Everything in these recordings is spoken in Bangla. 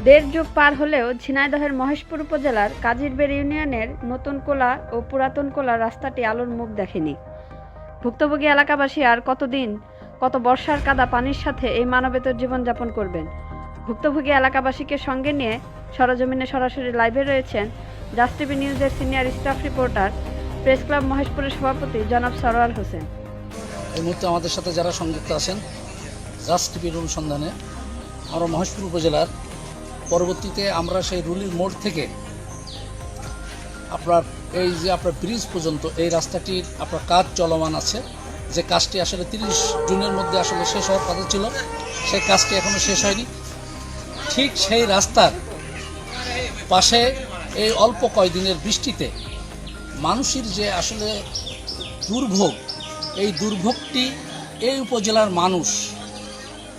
দেড় যুগ পার হলেও ঝিনাইদহের মহেশপুর উপজেলার কাজিরবেড় ইউনিয়নের নতুন কোলা ও পুরাতন কোলা রাস্তাটি আলোর মুখ দেখেনি। ভুক্তভোগী এলাকাবাসী আর কতদিন, কত বর্ষার কাদা পানির সাথে এই মানবেতর জীবনযাপন করবেন? ভুক্তভোগী এলাকাবাসীকে সঙ্গে নিয়ে সরজমিনে সরাসরি লাইভে রয়েছেন জাস্ট টিভি নিউজের senior staff reporter, press club মহেশপুরের সভাপতি জনাব সরোয়ার হোসেন। এই মুহূর্তে আমাদের সাথে যারা সংযুক্ত আছেন জাস্ট টিভির অনুসন্ধানে, আমরা মহেশপুর উপজেলার পরবর্তীতে আমরা সেই রুলির মোড় থেকে আপনার এই যে আপনার ব্রিজ পর্যন্ত এই রাস্তাটির আপনার কাজ চলমান আছে, যে কাজটি আসলে 30 জুনের মধ্যে আসলে শেষ হওয়ার কথা ছিল, সেই কাজটি এখনও শেষ হয়নি। ঠিক সেই রাস্তার পাশে এই অল্প কয়েকদিনের বৃষ্টিতে মানুষের যে আসলে দুর্ভোগ, এই দুর্ভোগটি এই উপজেলার মানুষ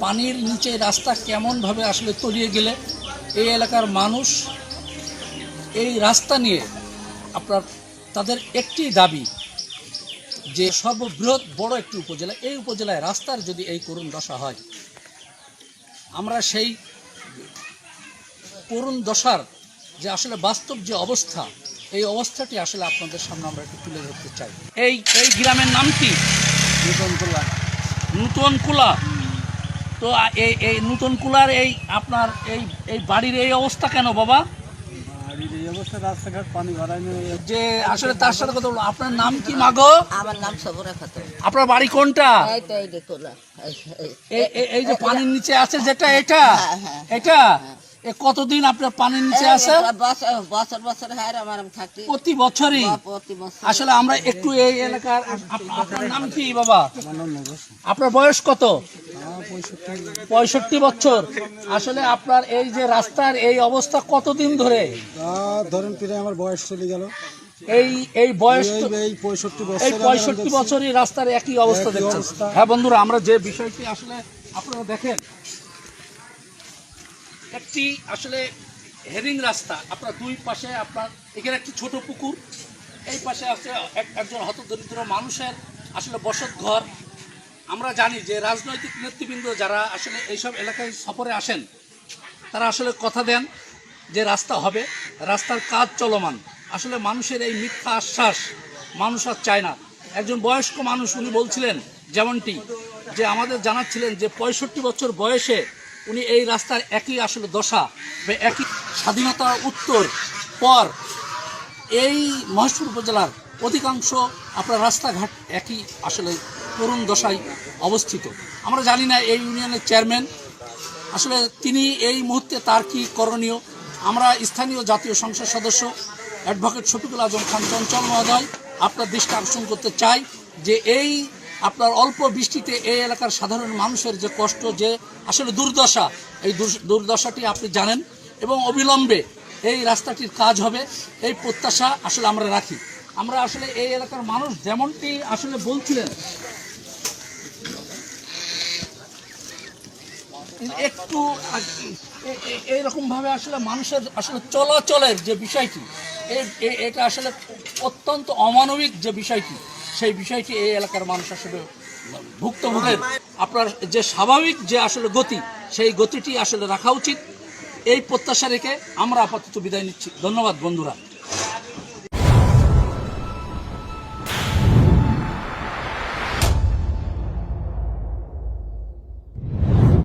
পানির নিচে রাস্তা কেমনভাবে আসলে তলিয়ে গেলে এই এলাকার মানুষ এই রাস্তা নিয়ে আপনার তাদের একটি দাবি যে সর্ববৃহৎ বড় একটি উপজেলা, এই উপজেলায় রাস্তার যদি এই করুণ দশা হয়, আমরা সেই করুণ দশার যে আসলে বাস্তব যে অবস্থা, এই অবস্থাটি আসলে আপনাদের সামনে আমরা একটু তুলে ধরতে চাই। এই গ্রামের নাম কি? নতুন কোলা। তো এই নতুন কোলার এই আপনার এই বাড়ির এই অবস্থা কেন বাবা? এই অবস্থা রাস্তাঘাট পানি ভরায় যে আসলে তার সাথে কথা বলবো, আপনার নাম কি মাগো? আমার নাম সবরা খাতুন। আপনার বাড়ি কোনটা? এই তো এই দেখো না, এই যে পানির নিচে আছে যেটা, এটা এটা এ কতদিন আপনার পানির নিচে আছে? বছর বছর হার আমার থাকি প্রতি বছরই। প্রতি বছর। আসলে আমরা একটু এই এলাকার, আপনার নাম কি বাবা? আপনার বয়স কত? 65 বছর। আসলে আপনার এই যে রাস্তার এই অবস্থা কতদিন ধরে? ধরেন প্রায় আমার বয়স চলে গেল। এই বয়স এই 65 বছর, এই 65 বছরই রাস্তার একই অবস্থা দেখছেন। হ্যাঁ বন্ধুরা, আমরা যে বিষয়টি আসলে আপনারা দেখেন, একটি আসলে হেরিং রাস্তা, আপনার দুই পাশে আপনার এখানে একটি ছোট পুকুর, এই পাশে আছে একজন হতদরিদ্র মানুষের আসলে বসত ঘর। আমরা জানি যে রাজনৈতিক নেতৃবৃন্দ যারা আসলে এইসব এলাকায় সফরে আসেন, তারা আসলে কথা দেন যে রাস্তা হবে, রাস্তার কাজ চলমান। আসলে মানুষের এই মিথ্যা আশ্বাস মানুষ আর চায় না। একজন বয়স্ক মানুষ উনি বলছিলেন যেমনটি, যে আমাদের জানাচ্ছিলেন যে 65 বছর বয়সে উনি এই রাস্তার একই আসলে দশা, একই স্বাধীনতা উত্তর পর এই মহেশপুর উপজেলার অধিকাংশ আপনার রাস্তাঘাট একই আসলে করুণ দশায় অবস্থিত। আমরা জানি না এই ইউনিয়নের চেয়ারম্যান আসলে তিনি এই মুহূর্তে তার কি করণীয়। আমরা স্থানীয় জাতীয় সংসদ সদস্য অ্যাডভোকেট শফিকুল আজম খান চঞ্চল মহোদয় আপনার দৃষ্টি আকর্ষণ করতে চাই যে এই আপনার অল্প বৃষ্টিতে এই এলাকার সাধারণ মানুষের যে কষ্ট, যে আসলে দুর্দশা, এই দুর্দশাটি আপনি জানেন, এবং অবিলম্বে এই রাস্তাটির কাজ হবে এই প্রত্যাশা আসলে আমরা রাখি। আমরা আসলে এই এলাকার মানুষ যেমনটি আসলে বলছিলেন, একটু এইরকমভাবে আসলে মানুষের আসলে চলাচলের যে বিষয়টি, এটা আসলে অত্যন্ত অমানবিক যে বিষয়টি, সেই বিষয়টি এই এলাকার মানুষ আসলে ভুক্তভোগের আপনার যে স্বাভাবিক যে আসলে গতি, সেই গতিটি আসলে রাখা উচিত। এই প্রত্যাশা রেখে আমরা আপাতত বিদায় নিচ্ছি। ধন্যবাদ বন্ধুরা।